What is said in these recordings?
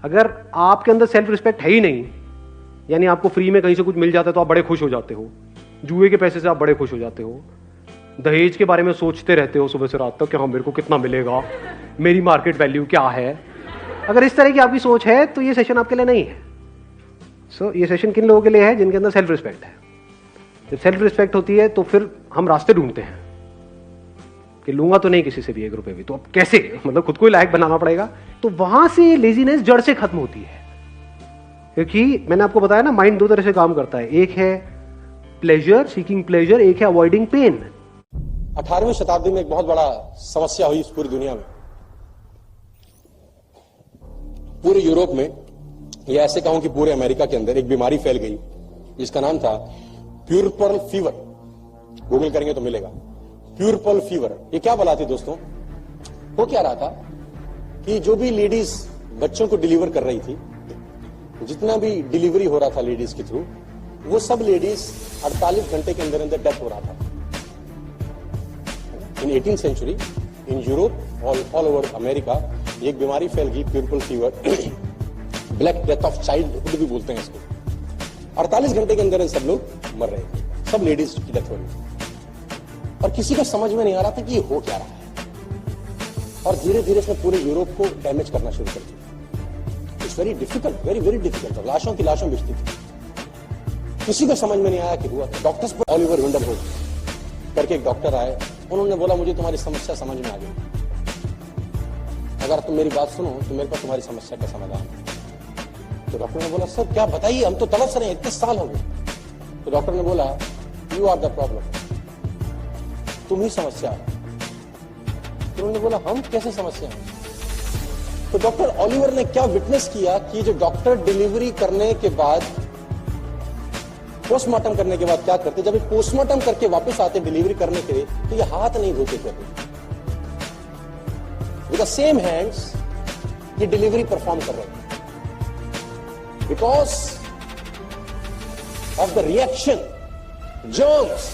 अगर आपके अंदर सेल्फ रिस्पेक्ट है ही नहीं, यानी आपको फ्री में कहीं से कुछ मिल जाता है तो आप बड़े खुश हो जाते हो, जुए के पैसे से आप बड़े खुश हो जाते हो, दहेज के बारे में सोचते रहते हो सुबह से रात तक कि हाँ मेरे को कितना मिलेगा, मेरी मार्केट वैल्यू क्या है। अगर इस तरह की आपकी सोच है तो ये सेशन आपके लिए नहीं है। ये सेशन किन लोगों के लिए है? जिनके अंदर सेल्फ रिस्पेक्ट है। जब सेल्फ रिस्पेक्ट होती है तो फिर हम रास्ते ढूंढते हैं कि लूंगा तो नहीं किसी से भी 1 रुपए भी, तो अब कैसे, मतलब खुद को ही लायक बनाना पड़ेगा। तो वहां से लेजीनेस जड़ से खत्म होती है, क्योंकि मैंने आपको बताया ना, माइंड 2 तरह से काम करता है। एक है प्लेजर, सीकिंग प्लेजर, एक है अवॉइडिंग पेन। 18वीं शताब्दी में एक बहुत बड़ा समस्या हुई इस पूरी दुनिया में, पूरे यूरोप में, या ऐसे कहूं कि पूरे अमेरिका के अंदर एक बीमारी फैल गई जिसका नाम था प्यूरपल फीवर। गूगल करेंगे तो मिलेगा प्यूरपल फीवर। ये क्या बला थी दोस्तों? वो क्या रहा था कि जो भी लेडीज बच्चों को डिलीवर कर रही थी, जितना भी डिलीवरी हो रहा था लेडीज के थ्रू, वो सब लेडीज 48 घंटे के अंदर अंदर डेथ हो रहा था। In 18th century in Europe all over America एक बीमारी फैल गई, puerperal fever, black death of childhood भी बोलते हैं इसको। 48 घंटे के अंदर सब लोग मर रहे थे, सब लेडीज की डेथ हो रही थी, और किसी को समझ में नहीं आ रहा था कि ये हो क्या रहा है। और धीरे धीरे इसने पूरे यूरोप को डैमेज करना शुरू कर दिया। It's very difficult, very very difficult. लाशों की लाशों बिछती थी, किसी को समझ में नहीं आया कि हुआ। डॉक्टर्स पर ऑलिवर विंडरहोल्ड करके एक डॉक्टर आए, उन्होंने बोला मुझे तुम्हारी समस्या समझ में आ गई, अगर तुम मेरी बात सुनो तो मेरे पास तुम्हारी समस्या का समाधान है। तो डॉक्टर ने बोला सर क्या बताइए, हम तो तड़प रहे हैं, इतने साल हो गए। तो डॉक्टर ने बोला यू आर द प्रॉब्लम, तुम ही समस्या है। तो उन्होंने बोला हम कैसे समस्या है? तो डॉक्टर ऑलिवर ने क्या विटनेस किया कि जो डॉक्टर डिलीवरी करने के बाद, पोस्टमार्टम करने के बाद क्या करते, जब पोस्टमार्टम करके वापस आते डिलीवरी करने के लिए, तो ये हाथ नहीं धोते थे, विद द सेम हैंड्स ये डिलीवरी परफॉर्म कर रहे थे। Because of the reaction germs,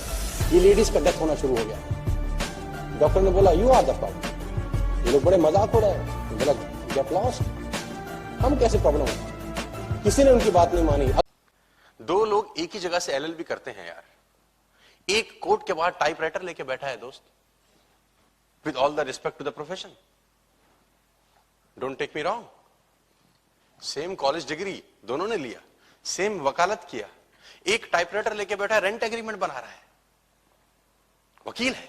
ये लेडीज का डेथ होना शुरू हो गया। डॉक्टर ने बोला यू आर द प्रॉब्लम। ये लोग बड़े मजाक हो रहे हैं, बोला गेट लॉस्ट, हम कैसे प्रॉब्लम हो? किसी ने उनकी बात नहीं मानी। 2 लोग एक ही जगह से एलएलबी करते हैं यार, एक कोर्ट के बाद टाइपराइटर लेके बैठा है दोस्त, with all the respect to the profession, don't take me wrong, same college degree दोनों ने लिया, सेम वकालत किया, एक टाइपराइटर लेके बैठा है, रेंट एग्रीमेंट बना रहा है, वकील है,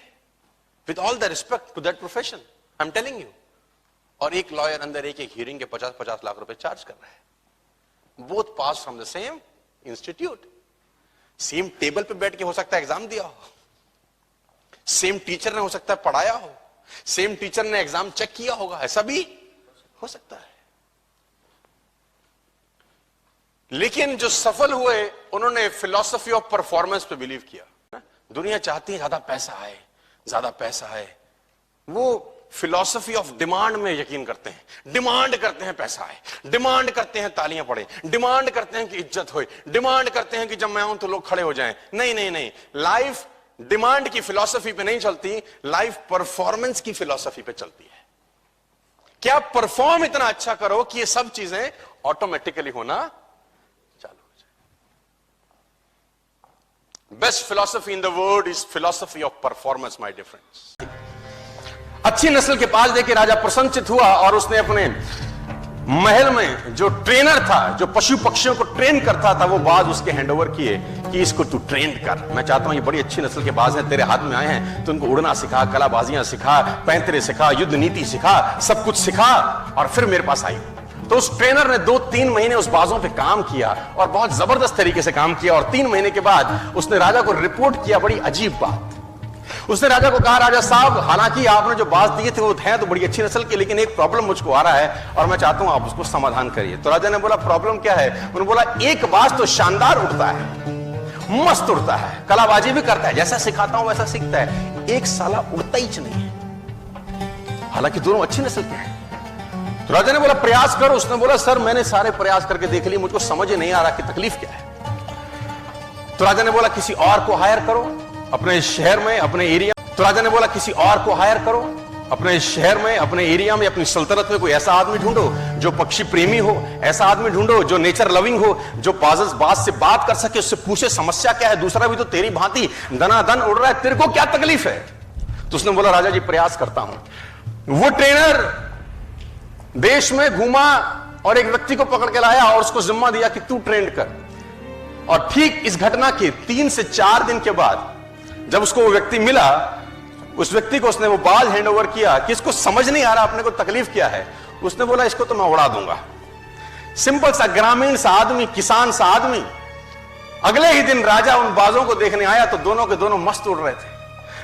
with all the respect to that profession, I am telling you, और एक लॉयर अंदर एक हियरिंग के 50-50 लाख रुपए चार्ज कर रहा है। Both pass from the same institute, same table पे बैठ के हो सकता है एग्जाम दिया हो, सेम टीचर ने हो सकता है पढ़ाया हो, सेम टीचर ने एग्जाम चेक किया होगा, ऐसा भी हो सकता है। लेकिन जो सफल हुए उन्होंने फिलॉसफी ऑफ परफॉर्मेंस पे बिलीव किया। दुनिया चाहती है ज्यादा पैसा आए, ज्यादा पैसा आए, वो फिलॉसफी ऑफ डिमांड में यकीन करते हैं, डिमांड करते हैं पैसा आए, डिमांड करते हैं तालियां पड़े, डिमांड करते हैं कि इज्जत होए, डिमांड करते हैं कि जब मैं आऊं तो लोग खड़े हो जाएं। नहीं नहीं नहीं, लाइफ डिमांड की फिलॉसफी पे नहीं चलती, लाइफ परफॉर्मेंस की फिलॉसफी पे चलती है। क्या परफॉर्म इतना अच्छा करो कि ये सब चीजें ऑटोमेटिकली होना चालू हो जाए। Best philosophy in the world is philosophy of performance my dear friends. अच्छी नस्ल के पास देखे राजा प्रसन्नचित हुआ और उसने अपने महल में जो ट्रेनर था, जो पशु पक्षियों को ट्रेन करता था, वो बाज उसके हैंडओवर किए कि इसको तू ट्रेन कर। मैं चाहता हूं ये बड़ी अच्छी नस्ल के बाज हैं, तेरे हाथ में आए हैं, तो उनको उड़ना सिखा, कलाबाजियां सिखा, पैंतरे सिखा, युद्ध नीति सिखा, सब कुछ सिखा, और फिर मेरे पास आई। तो उस ट्रेनर ने 2-3 महीने उस बाजों पे काम किया और बहुत जबरदस्त तरीके से काम किया, और 3 महीने के बाद उसने राजा को रिपोर्ट किया बड़ी अजीब बात। उसने राजा को कहा राजा साहब, हालांकि आपने जो बाज दिए थे वो हैं तो बड़ी अच्छी नस्ल के, लेकिन एक प्रॉब्लम मुझको आ रहा है और मैं चाहता हूं आप उसको समाधान करिए। तो राजा ने बोला प्रॉब्लम क्या है? उन्होंने बोला एक बाज तो शानदार उड़ता है, मस्त उड़ता है, कलाबाजी भी करता है, जैसा सिखाता हूं वैसा सीखता है, एक साला उड़ता ही नहीं है, हालांकि दोनों अच्छी नस्ल के हैं। तो राजा ने बोला प्रयास करो। उसने बोला सर मैंने सारे प्रयास करके देख लिए, मुझको समझ नहीं आ रहा कि तकलीफ क्या है। तो राजा ने बोला किसी और को हायर करो अपने शहर में, अपने एरिया। तो राजा ने बोला किसी और को हायर करो अपने शहर में, अपने एरिया में, अपनी सल्तनत में कोई ऐसा आदमी ढूंढो जो पक्षी प्रेमी हो, ऐसा आदमी ढूंढो जो नेचर लविंग हो, जो बाज से बात कर सके, उससे पूछे समस्या क्या है, दूसरा भी तो तेरी भांति दनादन उड़ रहा है, तेरे को क्या तकलीफ है? तो उसने बोला राजा जी प्रयास करता हूं। वो ट्रेनर देश में घूमा और एक व्यक्ति को पकड़ के लाया और उसको जिम्मा दिया कि तू ट्रेंड कर। और ठीक इस घटना के 3 से 4 दिन के बाद जब उसको वो व्यक्ति मिला, उस व्यक्ति को उसने वो बाज हैंड ओवर किया कि इसको समझ नहीं आ रहा अपने को तकलीफ क्या है। उसने बोला इसको तो मैं उड़ा दूंगा। सिंपल सा ग्रामीण सा आदमी, किसान सा आदमी। अगले ही दिन राजा उन बाजों को देखने आया तो दोनों के दोनों मस्त उड़ रहे थे।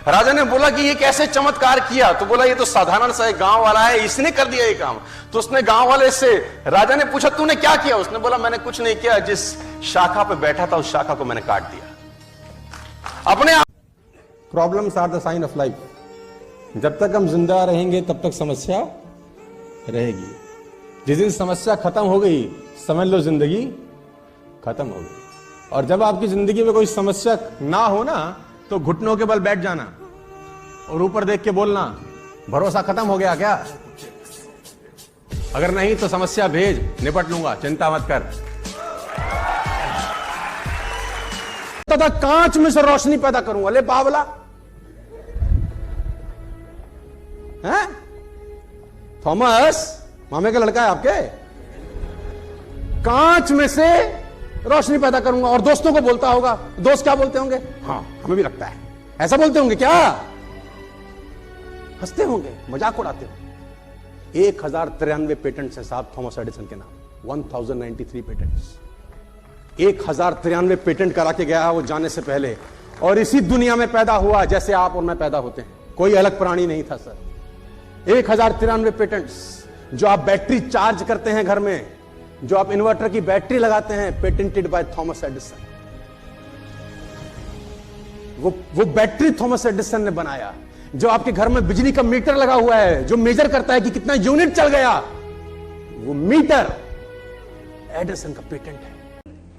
राजा ने बोला कि ये कैसे चमत्कार किया? तो बोला ये तो साधारण सा एक गांव वाला है, इसने कर दिया ये काम। तो उसने गांव वाले से, राजा ने पूछा तूने क्या किया? उसने बोला मैंने कुछ नहीं किया, जिस शाखा पे बैठा था उस शाखा को मैंने काट दिया। अपने आप problems are the sign of life. जब तक हम जिंदा रहेंगे तब तक समस्या रहेगी। जिस दिन समस्या खत्म हो गई समझ लो जिंदगी खत्म हो गई। और जब आपकी जिंदगी में कोई समस्या ना हो ना तो घुटनों के बल बैठ जाना और ऊपर देख के बोलना भरोसा खत्म हो गया क्या? अगर नहीं तो समस्या भेज, निपट लूंगा, चिंता मत कर। तथा कांच में से रोशनी पैदा करूंगा। ले बावला है थॉमस, मामे का लड़का है आपके। कांच में से रोशनी पैदा करूंगा। और दोस्तों को बोलता होगा, दोस्त क्या बोलते होंगे? हाँ हमें भी लगता है ऐसा बोलते होंगे क्या? हंसते होंगे, मजाक उड़ाते होंगे। 1093 पेटेंट्स हैं साहब थॉमस एडिसन के नाम। 1093 पेटेंट्स। 1093 पेटेंट करा के गया वो जाने से पहले। और इसी दुनिया में पैदा हुआ जैसे आप और मैं पैदा होते हैं, कोई अलग प्राणी नहीं था सर। 1093 पेटेंट्स। जो आप बैटरी चार्ज करते हैं घर में, जो आप इन्वर्टर की बैटरी लगाते हैं, पेटेंटेड बाय थॉमस एडिसन। वो बैटरी थॉमस एडिसन ने बनाया। जो आपके घर में बिजली का मीटर लगा हुआ है जो मेजर करता है कि कितना यूनिट चल गया, वो मीटर एडिसन का पेटेंट है।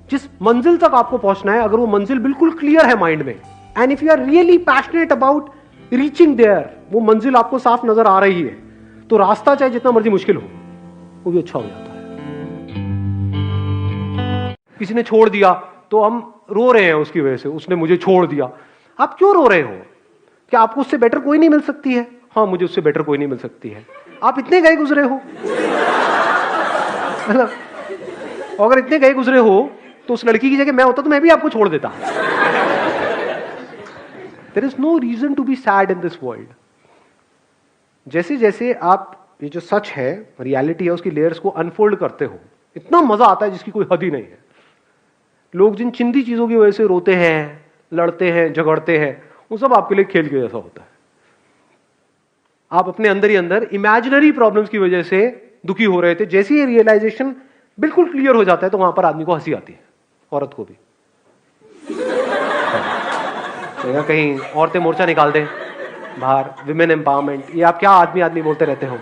जिस मंजिल तक आपको पहुंचना है, अगर वो मंजिल बिल्कुल क्लियर है माइंड में, and if you are really passionate about reaching there, वो मंजिल आपको साफ नजर आ रही है, तो रास्ता चाहे जितना मर्जी मुश्किल हो वो भी अच्छा हो जाता है। किसी ने छोड़ दिया तो हम रो रहे हैं उसकी वजह से, उसने मुझे छोड़ दिया। आप क्यों रो रहे हो? क्या आपको उससे बेटर कोई नहीं मिल सकती है? हाँ मुझे उससे बेटर कोई नहीं मिल सकती है। आप इतने गए गुजरे हो, अगर इतने गए गुजरे हो तो उस लड़की की जगह मैं होता तो मैं भी आपको छोड़ देता। There is no reason to be sad in this world. जैसे जैसे आप ये जो सच है, रियलिटी है, उसकी लेयर्स को अनफोल्ड करते हो, इतना मजा आता है जिसकी कोई हद ही नहीं है। लोग जिन चिंदी चीजों की वजह से रोते हैं, लड़ते हैं, झगड़ते हैं, वो सब आपके लिए खेल के जैसा होता है। आप अपने अंदर ही अंदर इमेजिनरी प्रॉब्लम्स की वजह से दुखी हो रहे थे, जैसे ही रियलाइजेशन बिल्कुल क्लियर हो जाता है तो वहां पर आदमी को हंसी आती है, औरत को भी। कहीं औरतें मोर्चा निकाल दें बाहर, विमेन एम्पावरमेंट, ये आप क्या आदमी आदमी बोलते रहते हो,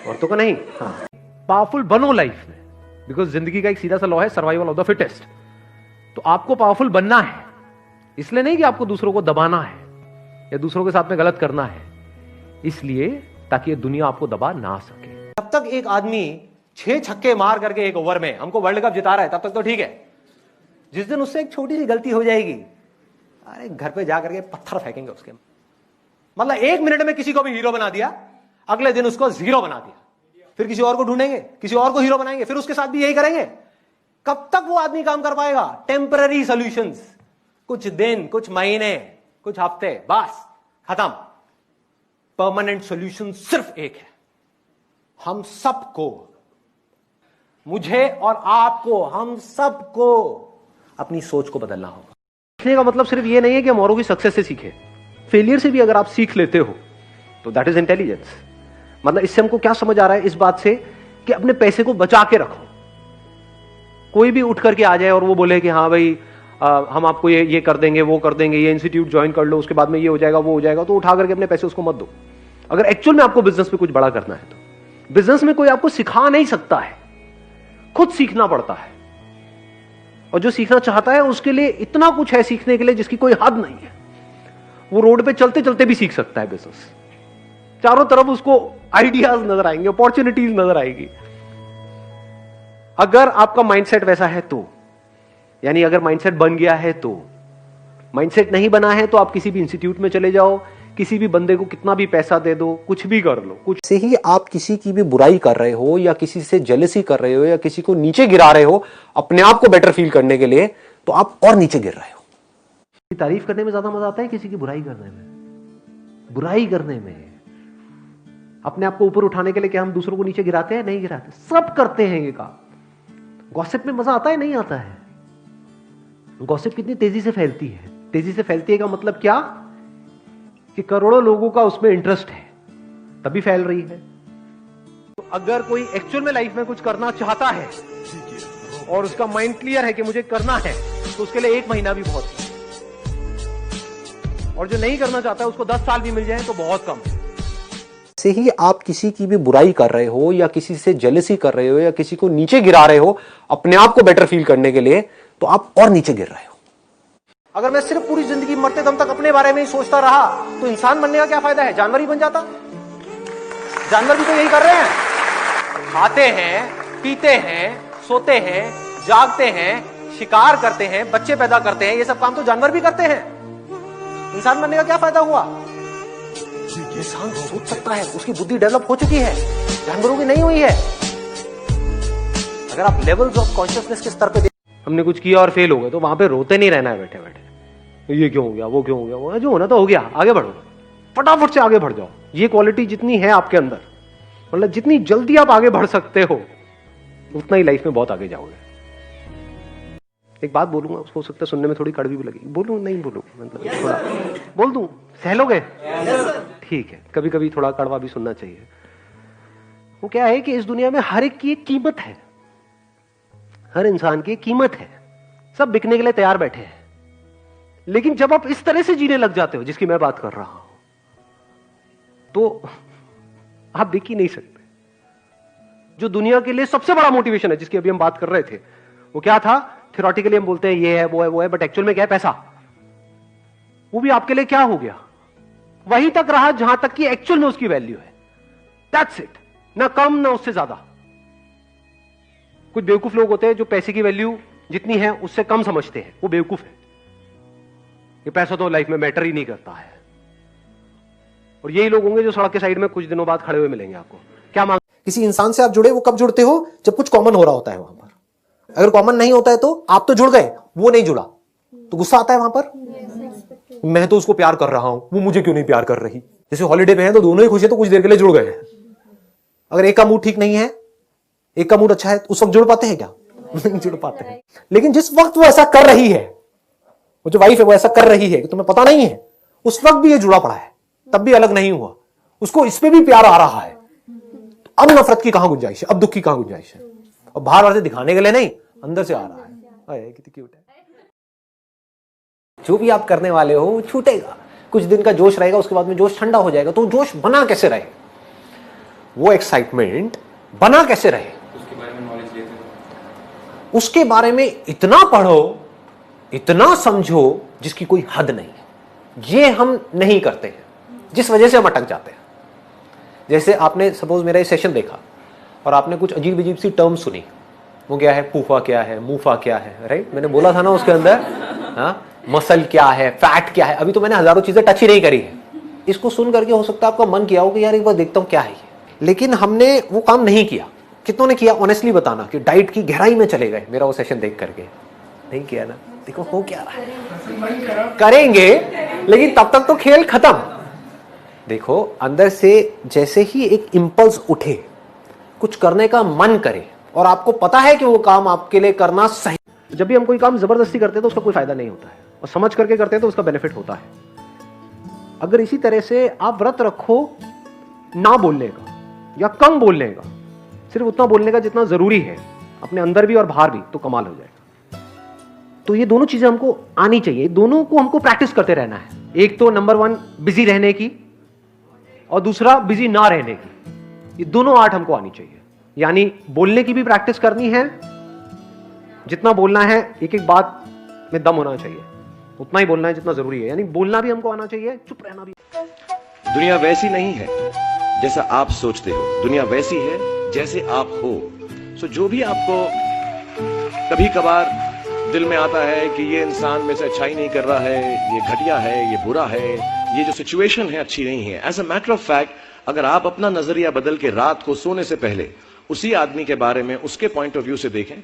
औरतों का नहीं। हाँ, पावरफुल बनो लाइफ में, बिकॉज जिंदगी का एक सीधा सा लॉ है, सर्वाइवल ऑफ द फिटेस्ट। तो आपको पावरफुल बनना है, इसलिए नहीं कि आपको दूसरों को दबाना है या दूसरों के साथ में गलत करना है, इसलिए ताकि ये दुनिया आपको दबा ना सके। जब तक एक आदमी 6 छक्के मार करके एक ओवर में हमको वर्ल्ड कप जिता रहा है तब तक तो ठीक है। जिस दिन उससे एक छोटी सी गलती हो जाएगी, अरे घर पे जाकर के पत्थर फेंकेंगे उसके। मतलब 1 मिनट में किसी को भी हीरो बना दिया, अगले दिन उसको जीरो बना दिया, फिर किसी और को ढूंढेंगे, किसी और को हीरो बनाएंगे, फिर उसके साथ भी यही करेंगे। कब तक वो आदमी काम कर पाएगा? टेम्पररी सॉल्यूशंस, कुछ दिन, कुछ महीने, कुछ हफ्ते, बस खत्म। परमानेंट सॉल्यूशन सिर्फ एक है, हम सबको, मुझे और आपको, हम सबको अपनी सोच को बदलना होगा। सीखने का मतलब सिर्फ ये नहीं है कि हम औरों की सक्सेस से सीखें, फेलियर से भी अगर आप सीख लेते हो तो दैट इज इंटेलिजेंस। मतलब इससे हमको क्या समझ आ रहा है? इस बात से कि अपने पैसे को बचा के रखो। कोई भी उठ करके आ जाए और वो बोले कि हाँ भाई हम आपको ये कर देंगे, वो कर देंगे, ये इंस्टीट्यूट ज्वाइन कर लो, उसके बाद में ये हो जाएगा, वो हो जाएगा, तो उठा करके अपने पैसे उसको मत दो। अगर एक्चुअल में आपको बिजनेस में कुछ बड़ा करना है तो बिजनेस में कोई आपको सिखा नहीं सकता है, खुद सीखना पड़ता है। और जो सीखना चाहता है उसके लिए इतना कुछ है सीखने के लिए जिसकी कोई हद नहीं है। वो रोड पे चलते चलते भी सीख सकता है बिजनेस। चारों तरफ उसको आइडियाज नजर आएंगे, अपॉर्चुनिटीज नजर आएगी। अगर आपका माइंडसेट वैसा है तो, यानी अगर माइंडसेट बन गया है तो। माइंडसेट नहीं बना है तो आप किसी भी इंस्टीट्यूट में चले जाओ, किसी भी बंदे को कितना भी पैसा दे दो, कुछ भी कर लो, कुछ से ही आप किसी की भी बुराई कर रहे हो या किसी से जेलसी कर रहे हो या किसी को नीचे गिरा रहे हो अपने आप को बेटर फील करने के लिए, तो आप और नीचे गिर रहे हो। तारीफ करने में ज्यादा मजा आता है किसी की बुराई करने में? बुराई करने में अपने आप को ऊपर उठाने के लिए क्या हम दूसरों को नीचे गिराते हैं? नहीं गिराते, सब करते हैं ये काम। गॉसिप में मजा आता है? नहीं आता है। गॉसिप कितनी तेजी से फैलती है। तेजी से फैलती है का मतलब क्या कि करोड़ों लोगों का उसमें इंटरेस्ट है, तभी फैल रही है। तो अगर कोई एक्चुअल में लाइफ में कुछ करना चाहता है और उसका माइंड क्लियर है कि मुझे करना है, तो उसके लिए 1 महीना भी बहुत है। और जो नहीं करना चाहता है उसको 10 साल भी मिल जाए तो बहुत कम है। से ही आप किसी की भी बुराई कर रहे हो या किसी से जेलसी कर रहे हो या किसी को नीचे गिरा रहे हो अपने आप को बेटर फील करने के लिए, तो आप और नीचे गिर रहे हो। अगर मैं सिर्फ पूरी जिंदगी मरते दम तक अपने बारे में ही सोचता रहा तो इंसान बनने का क्या फायदा है? जानवर ही बन जाता। जानवर भी तो यही कर रहे हैं, खाते हैं, पीते हैं, सोते हैं, जागते हैं, शिकार करते हैं, बच्चे पैदा करते हैं। ये सब काम तो जानवर भी करते हैं। इंसान बनने का क्या फायदा हुआ? इंसान सोच सकता है, उसकी बुद्धि डेवलप हो चुकी है, जानवरों की नहीं हुई है। अगर आप लेवल्स ऑफ कॉन्शियसनेस के स्तर पे हमने कुछ किया और फेल हो गए तो वहां पे रोते नहीं रहना है बैठे बैठे, ये क्यों हो गया, वो क्यों हो गया, वो जो होना तो हो गया, आगे बढ़ो, फटाफट से आगे बढ़ जाओ। ये क्वालिटी जितनी है आपके अंदर, मतलब जितनी जल्दी आप आगे बढ़ सकते हो, उतना ही लाइफ में बहुत आगे जाओगे। एक बात बोलूंगा, उसको हो सकता है सुनने में थोड़ी कड़वी भी लगी, बोलूं नहीं बोलूं, मतलब थोड़ा बोल दूं, सह लोगे? ठीक है, कभी कभी थोड़ा कड़वा भी सुनना चाहिए। वो क्या है कि इस दुनिया में हर एक की एक कीमत है, हर इंसान की एक कीमत है, सब बिकने के लिए तैयार बैठे हैं। लेकिन जब आप इस तरह से जीने लग जाते हो जिसकी मैं बात कर रहा हूं, तो आप बिक ही नहीं सकते। जो दुनिया के लिए सबसे बड़ा मोटिवेशन है, जिसकी अभी हम बात कर रहे थे, वो क्या था? थ्योरेटिकली हम बोलते हैं ये है, वो है, बट एक्चुअल में क्या है? पैसा। वो भी आपके लिए क्या हो गया? वहीं तक रहा जहां तक कि एक्चुअल में उसकी वैल्यू है। दैट्स इट, ना कम ना उससे ज्यादा। कुछ बेवकूफ लोग होते हैं जो पैसे की वैल्यू जितनी है उससे कम समझते हैं, वो बेवकूफ है। ये पैसा तो लाइफ में मैटर ही नहीं करता है। और यही लोग होंगे जो सड़क के साइड में कुछ दिनों बाद खड़े हुए मिलेंगे आपको, क्या मांग। किसी इंसान से आप जुड़े, वो कब जुड़ते हो? जब कुछ कॉमन हो रहा होता है वहां पर। अगर कॉमन नहीं होता है तो आप तो जुड़ गए, वो नहीं जुड़ा, तो गुस्सा आता है वहां पर। मैं तो उसको प्यार कर रहा हूं, वो मुझे क्यों नहीं प्यार कर रही। जैसे हॉलीडे पे हैं तो दोनों ही खुश है तो कुछ देर के लिए जुड़ गए। अगर एक का मूड ठीक नहीं है, एक का मूड अच्छा है, उस वक्त जुड़ पाते हैं क्या? नहीं जुड़ पाते हैं। लेकिन जिस वक्त वो ऐसा कर रही है, वो जो वाइफ है वो ऐसा कर रही है कि तुम्हें पता नहीं है, उस वक्त भी ये जुड़ा पड़ा है, तब भी अलग नहीं हुआ, उसको इस पे भी प्यार आ रहा है। अब नफरत की कहां गुंजाइश है, अब दुख की कहां गुंजाइश है? और बाहर से दिखाने के लिए नहीं, अंदर से आ रहा है। कितनी क्यूट है। जो भी आप करने वाले हो वो छूटेगा, कुछ दिन का जोश रहेगा, उसके बाद में जोश ठंडा हो जाएगा। तो जोश बना कैसे रहे, वो एक्साइटमेंट बना कैसे रहे, उसके बारे में इतना पढ़ो, इतना समझो जिसकी कोई हद नहीं है। ये हम नहीं करते हैं, जिस वजह से हम अटक जाते हैं। जैसे आपने सपोज मेरा ये सेशन देखा और आपने कुछ अजीब अजीब सी टर्म सुनी, वो क्या है, फूफा क्या है, मूफा क्या है, राइट? मैंने बोला था ना उसके अंदर, हाँ, मसल क्या है, फैट क्या है। अभी तो मैंने हजारों चीजें टच ही नहीं करी है। इसको सुन करके हो सकता है आपका मन किया हो कि यार एक बार देखता हूं क्या है ये, लेकिन हमने वो काम नहीं किया। कितनों ने किया ऑनेस्टली बताना कि डाइट की गहराई में चले गए मेरा वो सेशन देख करके? नहीं किया ना। देखो हो क्या रहा है, करेंगे लेकिन तब तक तो खेल खत्म। देखो अंदर से जैसे ही एक इंपल्स उठे, कुछ करने का मन करे और आपको पता है कि वो काम आपके लिए करना सही। जब भी हम कोई काम जबरदस्ती करते हैं तो उसका कोई फायदा नहीं होता है, और समझ करके करते हैं तो उसका बेनिफिट होता है। अगर इसी तरह से आप व्रत रखो ना बोलने का या कम बोलने का, सिर्फ उतना बोलने का जितना जरूरी है, अपने अंदर भी और बाहर भी, तो कमाल हो जाएगा। तो ये दोनों चीजें हमको आनी चाहिए, दोनों को हमको प्रैक्टिस करते रहना है। एक तो नंबर 1 बिजी रहने की, और दूसरा बिजी ना रहने की। ये दोनों आर्ट हमको आनी चाहिए। यानी बोलने की भी प्रैक्टिस करनी है, जितना बोलना है एक एक बात में दम होना चाहिए, उतना ही बोलना है जितना जरूरी है। यानी बोलना भी हमको आना चाहिए, चुप रहना भी। दुनिया वैसी नहीं है जैसा आप सोचते हो, दुनिया वैसी है जैसे आप हो। सो जो भी आपको कभी कभार दिल में आता है कि ये इंसान में से अच्छाई नहीं कर रहा है, ये घटिया है, ये बुरा है, ये जो सिचुएशन है अच्छी नहीं है, as a matter of fact अगर आप अपना नजरिया बदल के रात को सोने से पहले उसी आदमी के बारे में उसके पॉइंट ऑफ व्यू से देखें,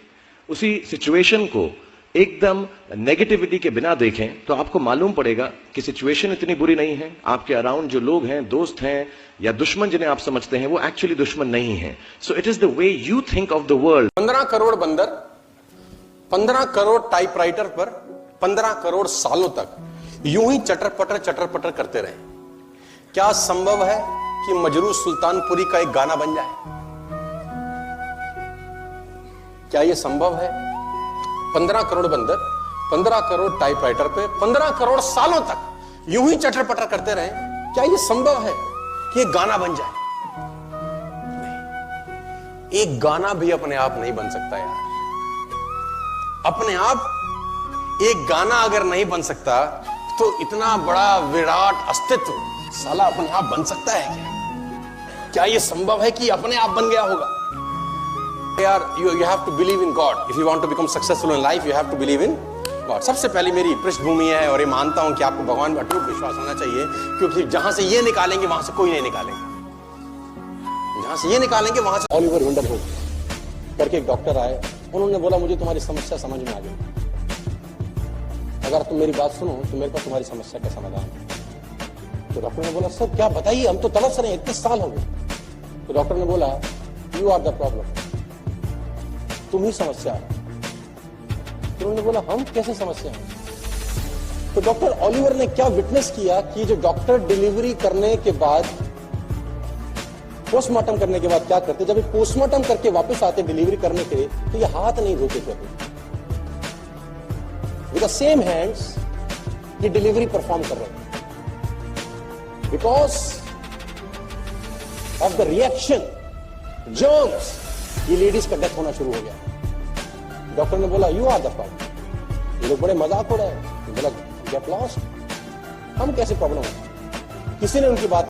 उसी सिचुएशन को एकदम नेगेटिविटी के बिना देखें, तो आपको मालूम पड़ेगा कि सिचुएशन इतनी बुरी नहीं है। आपके अराउंड जो लोग हैं, दोस्त हैं या दुश्मन जिन्हें आप समझते हैं, वो एक्चुअली दुश्मन नहीं है। So it is the way you think of the world. 15 crore बंदर 15 करोड़ टाइपराइटर पर 15 करोड़ सालों तक यूं ही चटर पटर करते रहे। क्या संभव है कि मजरू सुल्तानपुरी का एक गाना बन जाए? क्या यह संभव है? 15 करोड़ बंदर 15 करोड़ टाइपराइटर पे 15 करोड़ सालों तक यूं ही चटर पटर करते रहे। क्या यह संभव है कि एक गाना बन जाए? नहीं। एक गाना भी अपने आप नहीं बन सकता यार। अपने आप एक गाना अगर नहीं बन सकता तो इतना बड़ा विराट अस्तित्व साला अपने आप बन सकता है क्या? क्या यह संभव है कि अपने आप बन गया होगा? यार you have to believe in God. If you want to become successful in life, you have to believe in God. सबसे पहली मेरी पृष्ठभूमि है और ये मानता हूं कि आपको भगवान पर अटूट विश्वास होना चाहिए, क्योंकि जहां से ये निकालेंगे वहां से कोई नहीं निकालेगा। जहां से ये निकालेंगे वहां से। ऑलिवर विंडरवुड करके एक डॉक्टर आए, उन्होंने बोला मुझे तुम्हारी समस्या समझ में आ गई, अगर तुम मेरी बात सुनो तो मेरे पास तुम्हारी समस्या का समाधान है। तो डॉक्टर ने बोला सर क्या बताइए, हम तो तड़प रहे हैं, 31 साल हो गए। तो डॉक्टर ने बोला यू आर द प्रॉब्लम, तुम ही समस्या है। तो उन्होंने बोला हम कैसे समस्या है? तो डॉक्टर ऑलिवर ने क्या विटनेस किया कि जो डॉक्टर डिलीवरी करने के बाद पोस्टमार्टम करने के बाद क्या करते, जब पोस्टमार्टम करके वापस आते डिलीवरी करने के लिए, तो ये हाथ नहीं धोते थे। विद द सेम हैंड्स ये डिलीवरी परफॉर्म कर रहे थे। Because of the reaction germs, ये लेडीज का डेथ होना शुरू हो गया। डॉक्टर ने बोला यू आर द प्रॉब्लम। ये लोग बड़े मजाक हो रहे हैं। बोला गेट लॉस्ट, हम कैसे प्रॉब्लम है? किसी ने उनकी बात